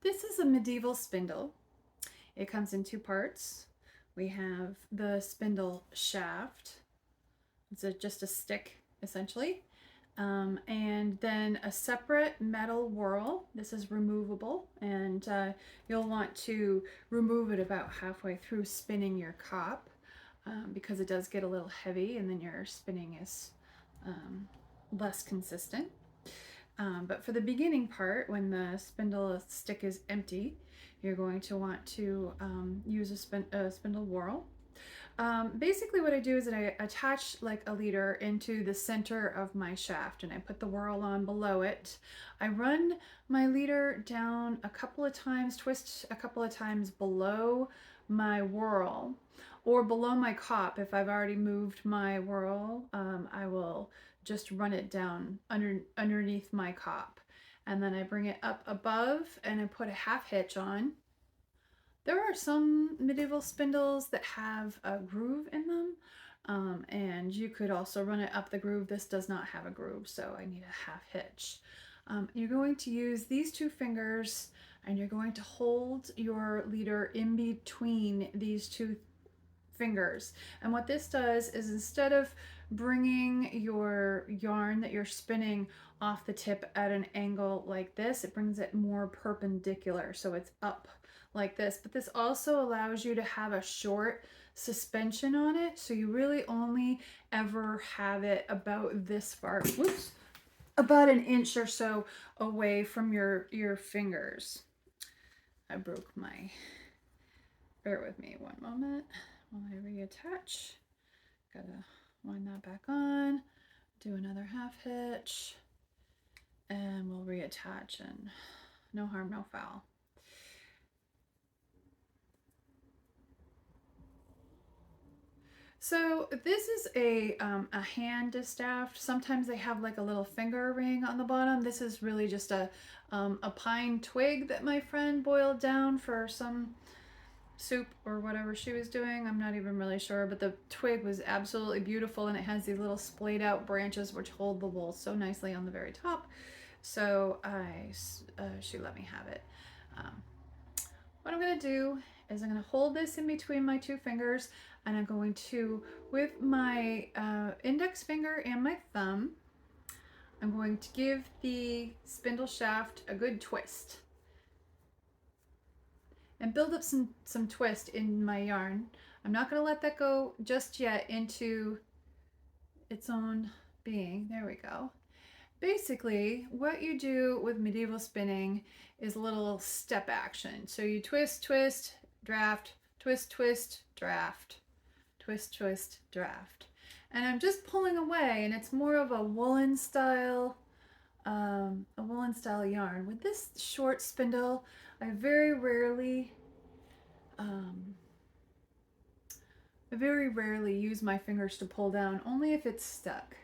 This is a medieval spindle. It comes in two parts. We have the spindle shaft. Just a stick, essentially. And then a separate metal whorl. This is removable, and you'll want to remove it about halfway through spinning your cop because it does get a little heavy, and then your spinning is less consistent. But for the beginning part, when the spindle stick is empty, you're going to want to use a spindle whorl. Basically what I do is that I attach like a leader into the center of my shaft and I put the whorl on below it. I run my leader down a couple of times, twist a couple of times below my whorl or below my cop. If I've already moved my whorl, I will just run it down underneath my cop. And then I bring it up above and I put a half hitch on. There are some medieval spindles that have a groove in them, and you could also run it up the groove. This does not have a groove, so I need a half hitch. You're going to use these two fingers and you're going to hold your leader in between these two fingers. And what this does is instead of bringing your yarn that you're spinning off the tip at an angle like this, it brings it more perpendicular, so it's up like this. But this also allows you to have a short suspension on it, so you really only ever have it about this far, whoops, about an inch or so away from your fingers. I broke my, bear with me one moment while I reattach. Gotta wind that back on, do another half hitch, and we'll reattach, and no harm, no foul. So this is a hand distaff. Sometimes they have like a little finger ring on the bottom. This is really just a pine twig that my friend boiled down for some soup or whatever she was doing. I'm not even really sure, but the twig was absolutely beautiful, and it has these little splayed out branches which hold the wool so nicely on the very top. So she let me have it. Um, what I'm going to do is I'm going to hold this in between my two fingers, and I'm going to, with my index finger and my thumb, I'm going to give the spindle shaft a good twist and build up some twist in my yarn. I'm not going to let that go just yet into its own being. There we go. Basically, what you do with medieval spinning is a little step action. So you twist, twist, draft, twist, twist, draft, twist, twist, draft. And I'm just pulling away, and it's more of a woolen style yarn. With this short spindle, I very rarely use my fingers to pull down, only if it's stuck.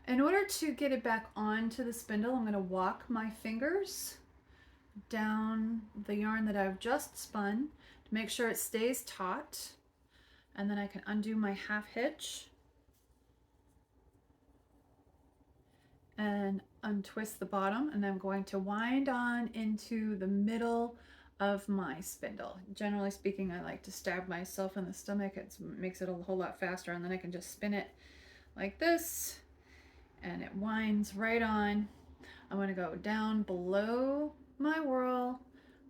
In order to get it back onto the spindle, I'm going to walk my fingers down the yarn that I've just spun to make sure it stays taut. And then I can undo my half hitch and untwist the bottom, and I'm going to wind on into the middle of my spindle. Generally speaking, I like to stab myself in the stomach. It makes it a whole lot faster, and then I can just spin it like this and it winds right on. I'm going to go down below my whorl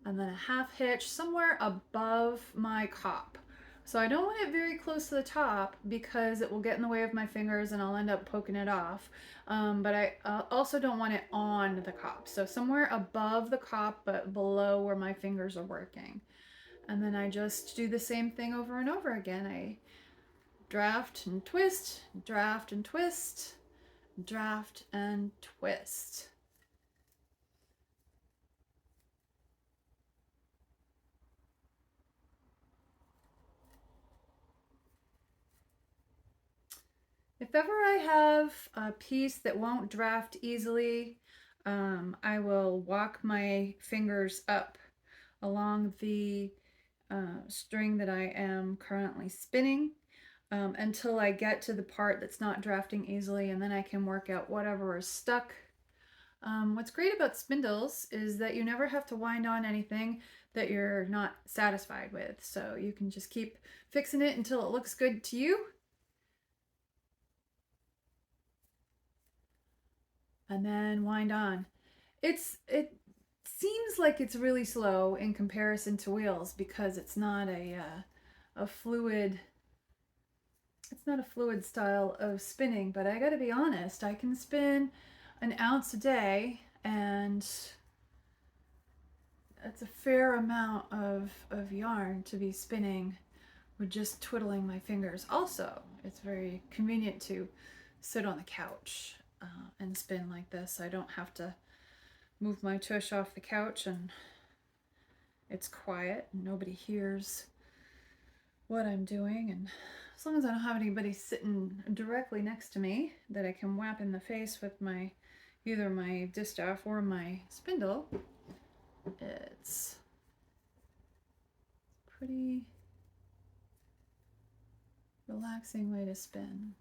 and then a half hitch somewhere above my cop. So I don't want it very close to the top because it will get in the way of my fingers and I'll end up poking it off. But I also don't want it on the cop. So somewhere above the cop but below where my fingers are working. And then I just do the same thing over and over again. I draft and twist, draft and twist, draft and twist. If ever I have a piece that won't draft easily, I will walk my fingers up along the string that I am currently spinning until I get to the part that's not drafting easily, and then I can work out whatever is stuck What's great about spindles is that you never have to wind on anything that you're not satisfied with. So you can just keep fixing it until it looks good to you. And then wind on. It seems like it's really slow in comparison to wheels because it's not a fluid. It's not a fluid style of spinning, but I gotta be honest, I can spin an ounce a day, and that's a fair amount of yarn to be spinning with just twiddling my fingers. Also, it's very convenient to sit on the couch and spin like this. I don't have to move my tush off the couch, and it's quiet and nobody hears what I'm doing. And as long as I don't have anybody sitting directly next to me that I can whap in the face with my either my distaff or my spindle, it's pretty relaxing way to spin.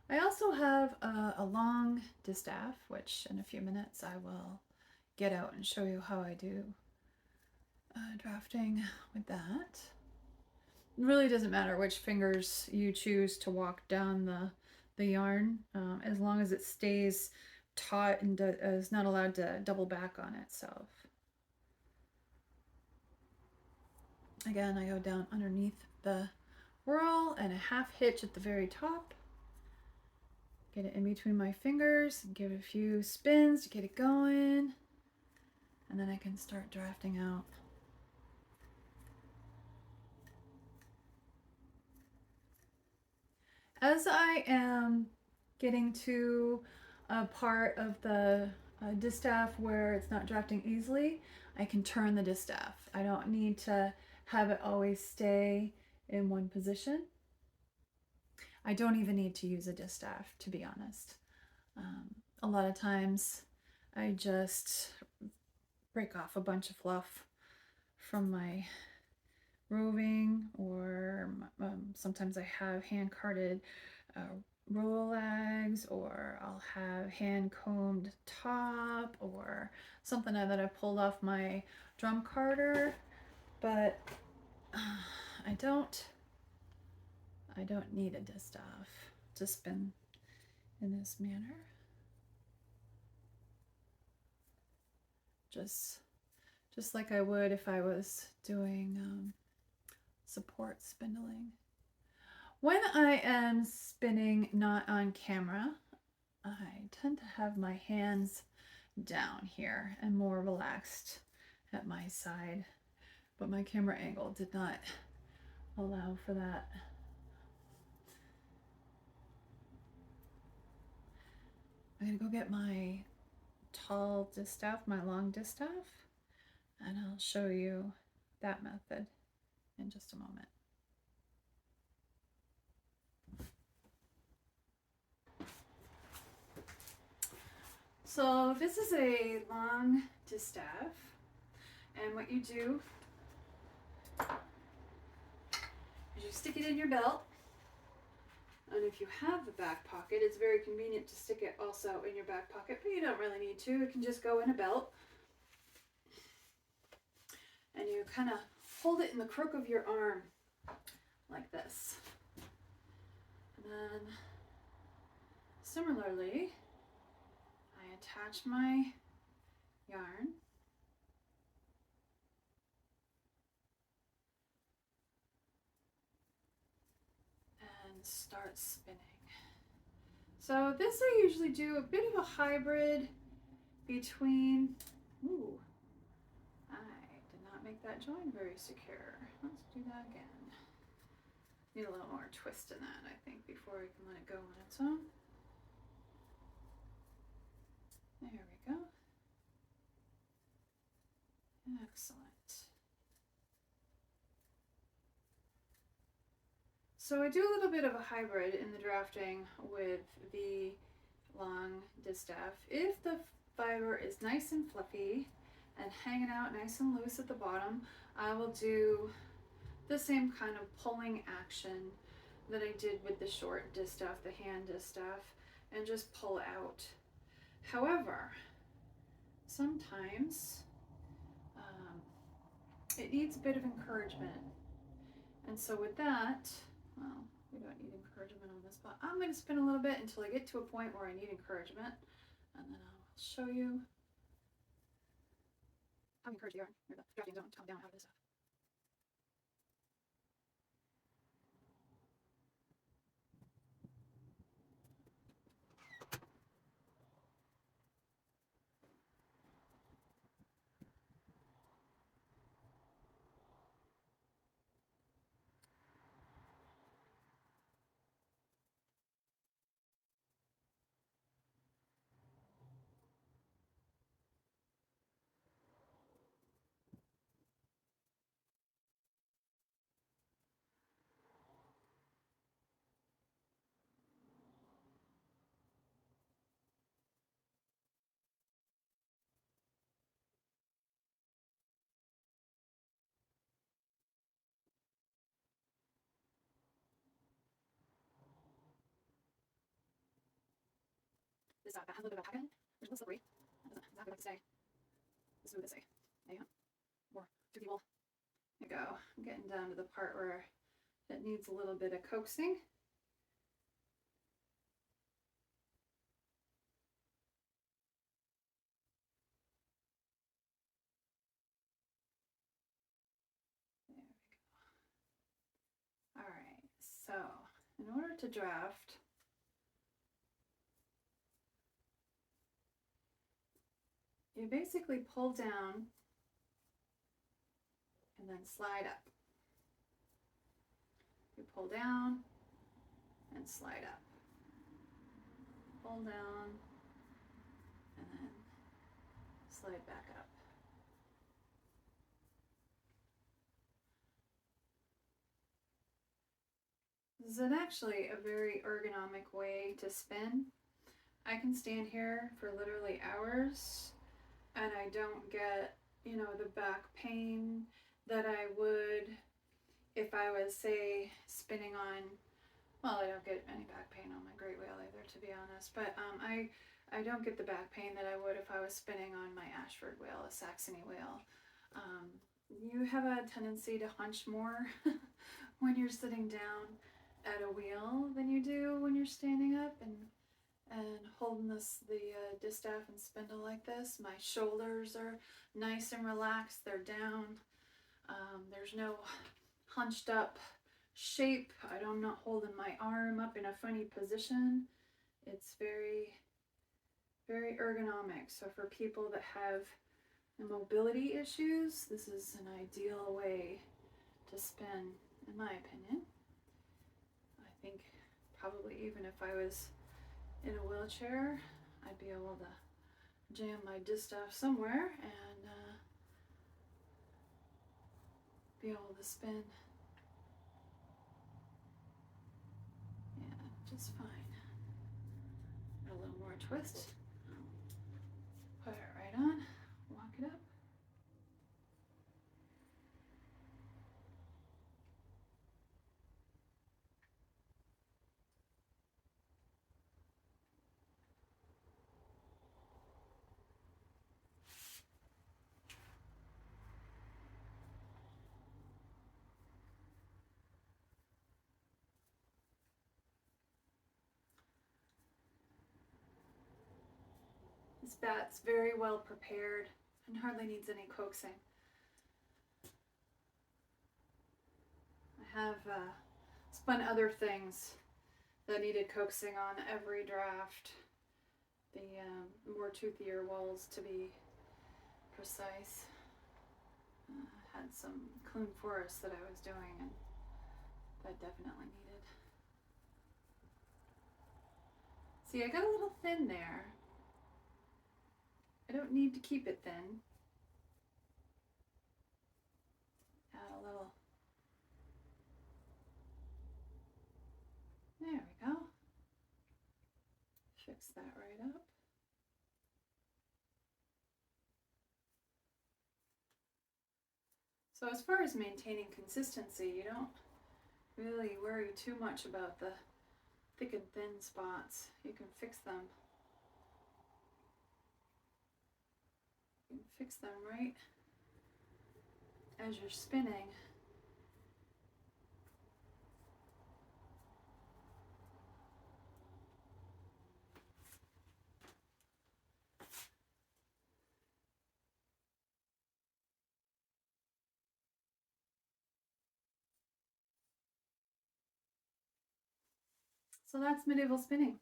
I also have a long distaff, which in a few minutes I will get out and show you how I do drafting with that. It really doesn't matter which fingers you choose to walk down the yarn, as long as it stays taut and is not allowed to double back on itself. Again, I go down underneath the whirl and a half hitch at the very top. Get it in between my fingers and give it a few spins to get it going. And then I can start drafting out. As I am getting to a part of the distaff where it's not drafting easily, I can turn the distaff. I don't need to have it always stay in one position. I don't even need to use a distaff, to be honest. A lot of times I just break off a bunch of fluff from my roving, or sometimes I have hand carded rolags, or I'll have hand combed top, or something that I pulled off my drum carder, but I don't need a distaff to spin in this manner. Just like I would if I was doing support spindling. When I am spinning not on camera, I tend to have my hands down here and more relaxed at my side, but my camera angle did not allow for that. I'm gonna go get my tall distaff, my long distaff, and I'll show you that method in just a moment. So this is a long distaff, and what you do is you stick it in your belt, and if you have the back pocket, it's very convenient to stick it also in your back pocket, but you don't really need to. It can just go in a belt, and you kind of hold it in the crook of your arm like this. And then similarly, I attach my yarn and start spinning. So this I usually do a bit of a hybrid between, ooh, I did not make that join very secure. Let's do that again. Need a little more twist in that, I think, before I can let it go on its own. There we go. Excellent. So I do a little bit of a hybrid in the drafting with the long distaff. If the fiber is nice and fluffy and hanging out nice and loose at the bottom, I will do the same kind of pulling action that I did with the short distaff, the hand distaff, and just pull out. However, sometimes it needs a bit of encouragement. And so with that, well, we don't need encouragement on this, but I'm going to spin a little bit until I get to a point where I need encouragement, and then I'll show you how to encourage the yarn or the drafting zone to come down out of this stuff. This has a little bit of a pack in. There's a little slippery. That doesn't exactly like to stay as smooth as a more toothy wool. There you go. I'm getting down to the part where it needs a little bit of coaxing. There we go. All right, so in order to draft, you basically pull down and then slide up. You pull down and slide up. Pull down and then slide back up. This is actually a very ergonomic way to spin. I can stand here for literally hours and I don't get, you know, the back pain that I would if I was, say, spinning on, well, I don't get any back pain on my great wheel either, to be honest, but I don't get the back pain that I would if I was spinning on my Ashford wheel, a Saxony wheel. You have a tendency to hunch more when you're sitting down at a wheel than you do when you're standing up and holding the distaff and spindle like this. My shoulders are nice and relaxed. They're down. There's no hunched up shape. I'm not holding my arm up in a funny position. It's very, very ergonomic. So for people that have mobility issues, this is an ideal way to spin, in my opinion. I think probably even if I was in a wheelchair, I'd be able to jam my distaff somewhere and be able to spin, yeah, just fine. Got a little more twist. Put it right on, walk it up. This bat's very well prepared and hardly needs any coaxing. I have spun other things that needed coaxing on every draft. The more toothier wools, to be precise. Had some Clune Forest that I was doing, and that definitely needed. See, I got a little thin there. I don't need to keep it thin. Add a little. There we go. Fix that right up. So as far as maintaining consistency, you don't really worry too much about the thick and thin spots. You can fix them. You can fix them right as you're spinning. So that's medieval spinning.